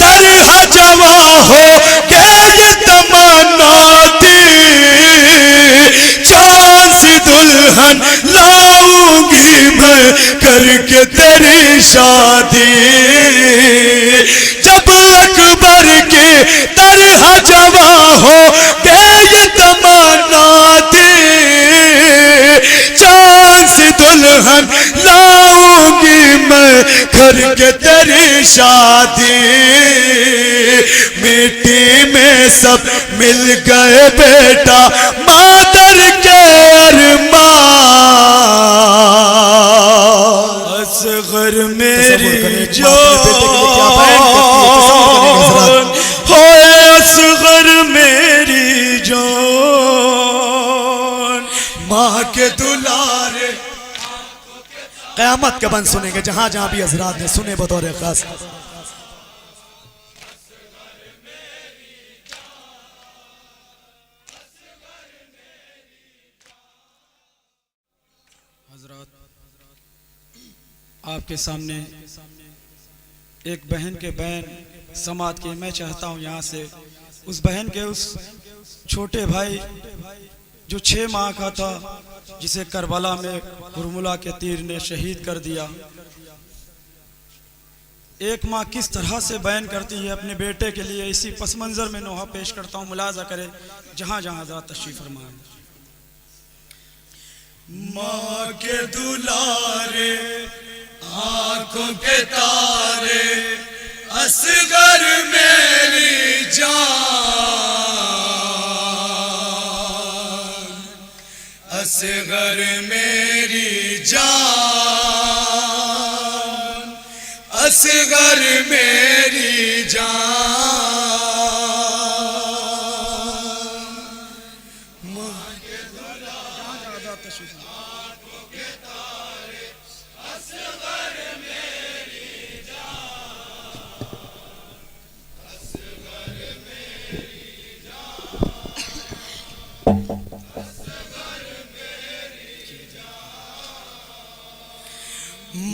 तरह जवा हो के ये तमन्ना थी, चांद सी दुल्हन लाऊंगी मैं करके तेरी शादी। जब अकबर के तरह जवा हो के ये तमन्ना थी, चांद सी दुल्हन लाऊंगी मैं करके तेरी शादी। मिट्टी में सब मिल गए बेटा मादर के अरमान। असगर मेरी जान होए, असगर मेरी जान, माँ के दुलारे। क़यामत के बंद सुनेंगे जहां जहां भी हजरात ने सुने बतौर खास। आपके सामने एक बहन के बहन समात की, मैं चाहता हूँ यहाँ से उस बहन के उस छोटे भाई जो 6 माह का था, जिसे करबला में हुरमुला के तीर ने शहीद कर दिया, एक माँ किस तरह से बयान करती है अपने बेटे के लिए, इसी पस मंजर में नोहा पेश करता हूँ। मुलाजा करें जहाँ जहाँ हज़रात तशरीफ फरमाएं। माँ के दुलारे आंखों के तारे, असगर मेरी जान, असगर मेरी जान, असगर मेरी जान। माँ के दुलारे आंखों के तारे, असगर मेरी जान, असगर मेरी जान, असगर मेरी जान।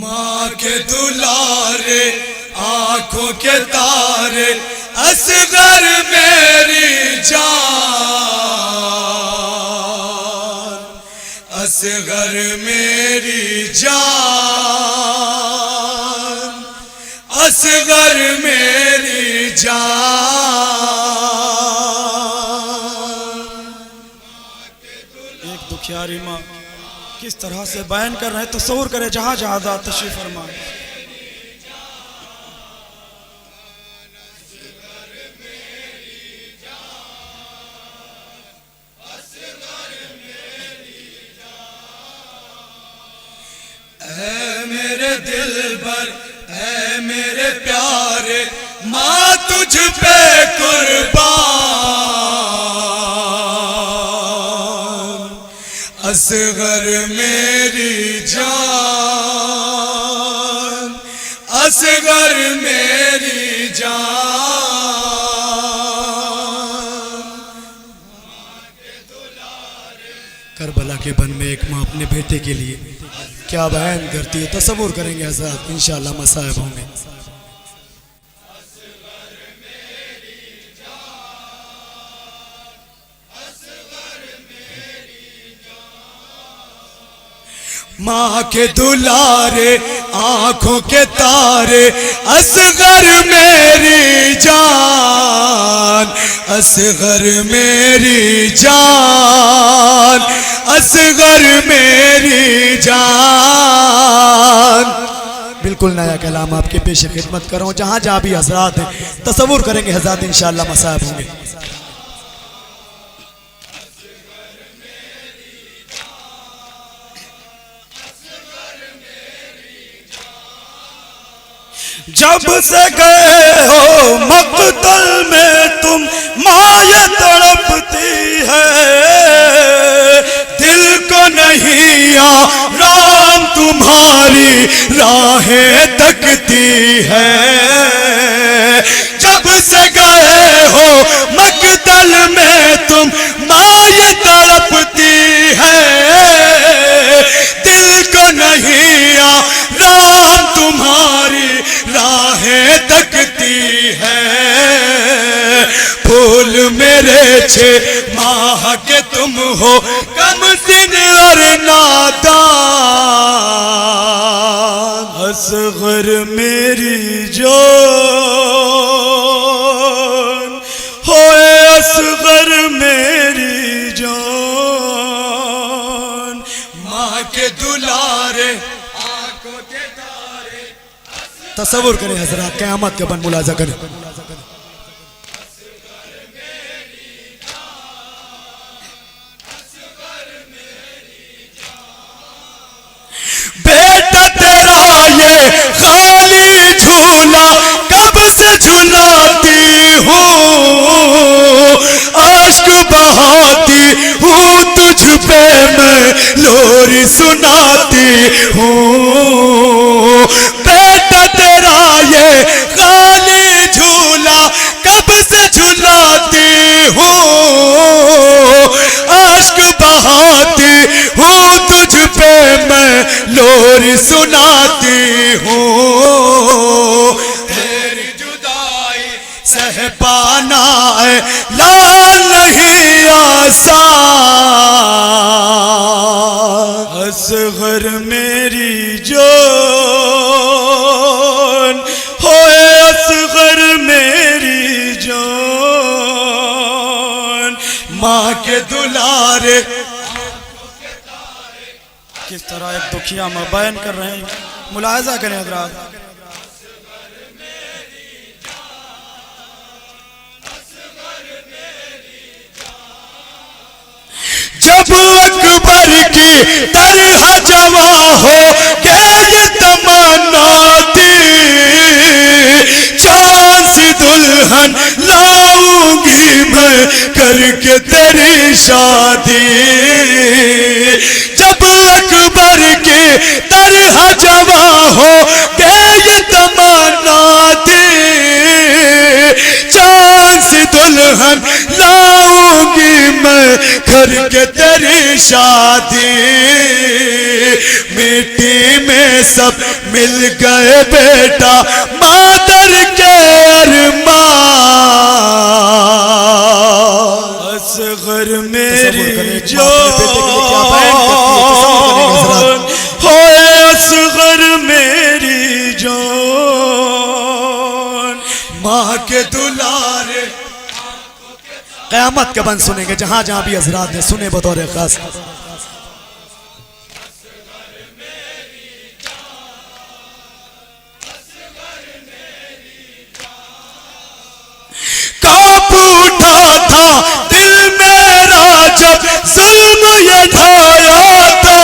माँ के दुलारे आंखों के तारे, असगर मेरी जान, असगर मेरी जान, असगर मेरी जान। एक दुखियारी माँ किस तरह से बयान कर रहे हैं, तस्वीर करें जहाँ जहाँ हज़रात तशरीफ फरमा। मेरे दिल भर है मेरे प्यारे, माँ तुझ पे कुर्बान, असगर मेरी जान, असगर मेरी जान। करबला के बन में एक माँ अपने बेटे के लिए क्या बयान करती है, तसव्वुर करेंगे हज़रात, इंशाअल्लाह मसाइब होंगे। माँ के दुलारे आंखों के तारे, असगर मेरी जान, असगर मेरी जान, असगर मेरी जान। बिल्कुल नया कलाम आपके पेश खिदमत कर रहा हूँ, जहाँ जहाँ भी हज़रात हैं तसव्वुर करेंगे हज़रात, इंशाअल्लाह मसाइब होंगे। जब से गए हो मक़तल में तुम, माँ ये तड़पती है, दिल को नहीं आराम तुम्हारी राहें तकती है। जब से गए हो मक़तल में तुम, माँ ये तड़पती है, दिल को नहीं आराम तुम्हारी राहें तकती छे माह के तुम हो कम सिन और नादान। असगर मेरी जान होए असगर मेरी जान, माँ के दुलारे आंखों के तारे। तसव्वुर करें हजरात, क़यामत के बन मुलाजा करें। बेटा तेरा ये खाली झूला कब से झुलाती हूँ, आश्क बहाती हूँ तुझ पे मैं लोरी सुनाती हूँ। बेटा तेरा ये खाली झूला कब से झुलाती हूँ, आश्क बहाती हूँ तुझ पे मैं लोरी सुनाती हूँ। तेरी जुदाई सह पाना है लाल नहीं आसान। असगर मेरी जान होए असगर मेरी जान, माँ के दुलारे। किस तरह एक दुखिया में बयान कर रहे हैं, मुलाहजा करें हजरात। जब अकबर की तरह जवा हो के ये तमन्ना थी, चांद सी दुल्हन लाऊंगी मैं करके तेरी शादी। जब अकबर की तरह जवा हो के ये तमन्ना थी, चांद सी दुल्हन लाऊंगी मैं करके तेरी शादी। मिट्टी में सब मिल गए बेटा मादर के अरमान। असगर मेरी जान होए असगर मेरी जान, माँ के दुलारे। क़यामत के बंद सुनेंगे जहां जहां भी हजरात ने सुने बतौर खास। कांप उठा था दिल मेरा जब जुल्म ये ढाया था,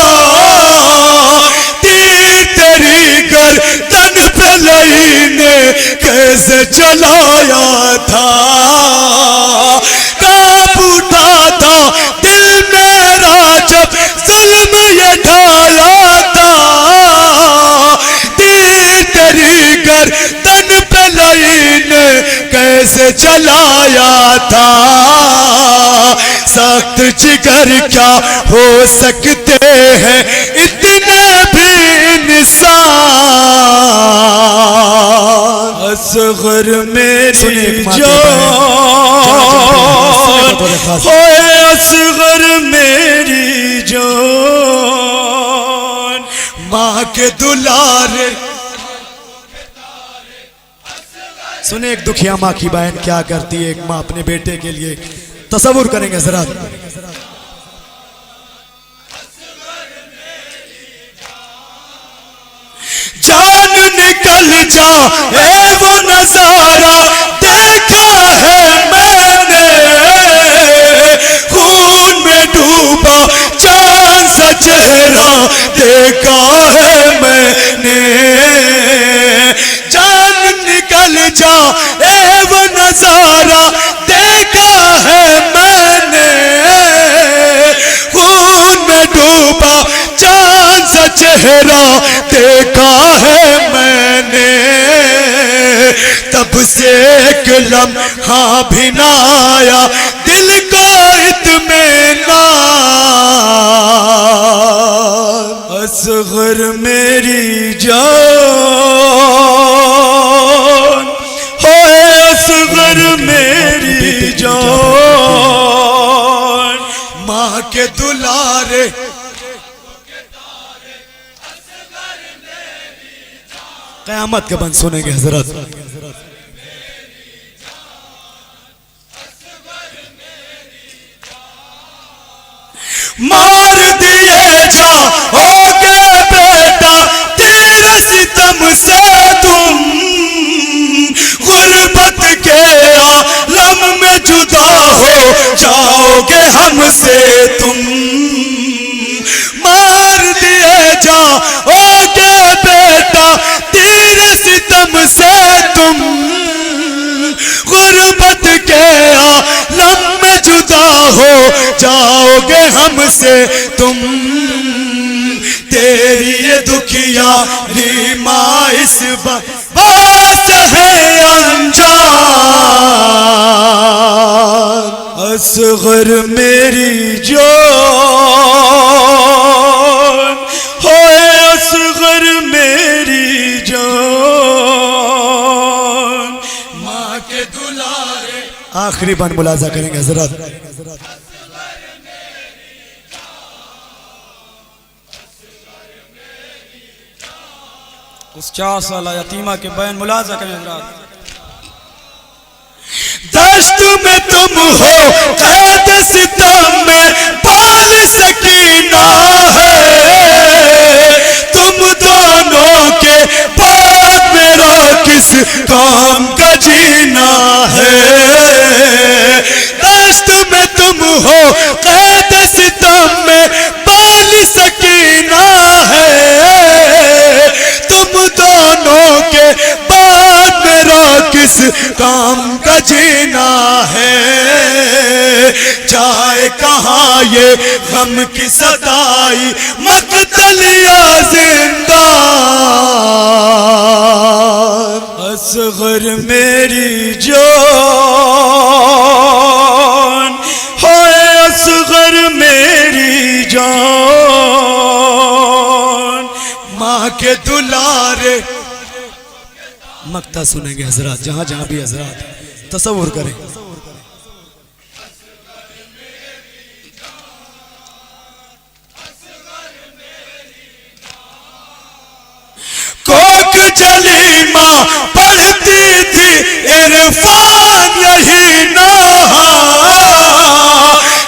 तीर तेरी गर्दन पे लई ने कैसे चलाया था। कांप उठा था दिल मेरा जब जुल्म ये ढाया था, तीर तेरी गर्दन पे लई ने कैसे चलाया था। सख्त जिगर क्या हो सकते हैं इतने भी इंसान। असगर मेरी जान होए असगर मेरी जान, माँ के दुलारे। सुने एक दुखिया माँ की बहन क्या करती है एक माँ अपने बेटे के लिए। तसव्वुर करेंगे जरा। जान निकल जाए वो नजारा देखा है मैंने, खून में डूबा चांद सा चेहरा देखा है मैंने। जान निकल जाए वो नजारा देखा है मैंने, खून में डूबा चांद सा चेहरा देखा है मैंने। तब से एक लम्हा भी ना आया दिल को इत्मीनान। असगर मेरी जान होए असगर मेरी जान, के दुलारे क़यामत के बन सुनेंगे हजरत। मार दिए जाओगे बेटा तेरे सितम से तुम, गुर्बत के आलम में जुदा हो जाओगे हमसे तुम। मार दिए जाओगे बेटा तेरे सितम से तुम, गुर्बत के आलम में जुदा हो जाओगे हमसे तुम। तेरी ये दुखियारी माँ इस बास है अनजान, असगर मेरी जान होए असगर मेरी जान, माँ के दुलारे। आखिरी बन मुलाजा करेंगे हजरत। उस 4 साल यतीमा के बयान मुलाजा करें हजरत। दश्त में तुम हो कैद सितम में बाल सकीना है, तुम दोनों के बाद मेरा किस काम का जीना है। दश्त में तुम हो कैद सितम में बाल सकीना है, तुम दोनों के बाद मेरा किस काम का जीना है। जाए कहाँ ये गम की सदाई मकतल या जिंदा, असगर मेरी जान होए असगर मेरी जान, माँ के दुलारे। मक्ता सुनेंगे हजरत, जहां जहां भी हजरत तसव्वुर करें। कोक जलीमा पढ़ती थी इरफान यही नहा,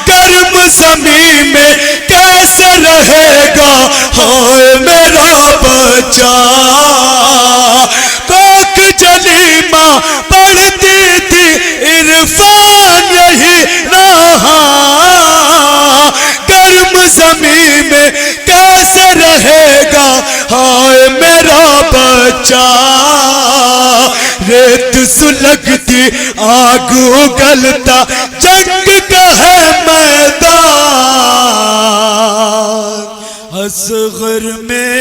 गर्म ज़मीं में कैसे रहेगा होए मेरा बच्चा। कोक जलीमा पढ़ती थी इरफान यही नहा, गर्म ज़मीं में कैसे रहेगा हाय मेरा बच्चा। रेत सुलगती आग उगलता जंग का है मैदान, असगर में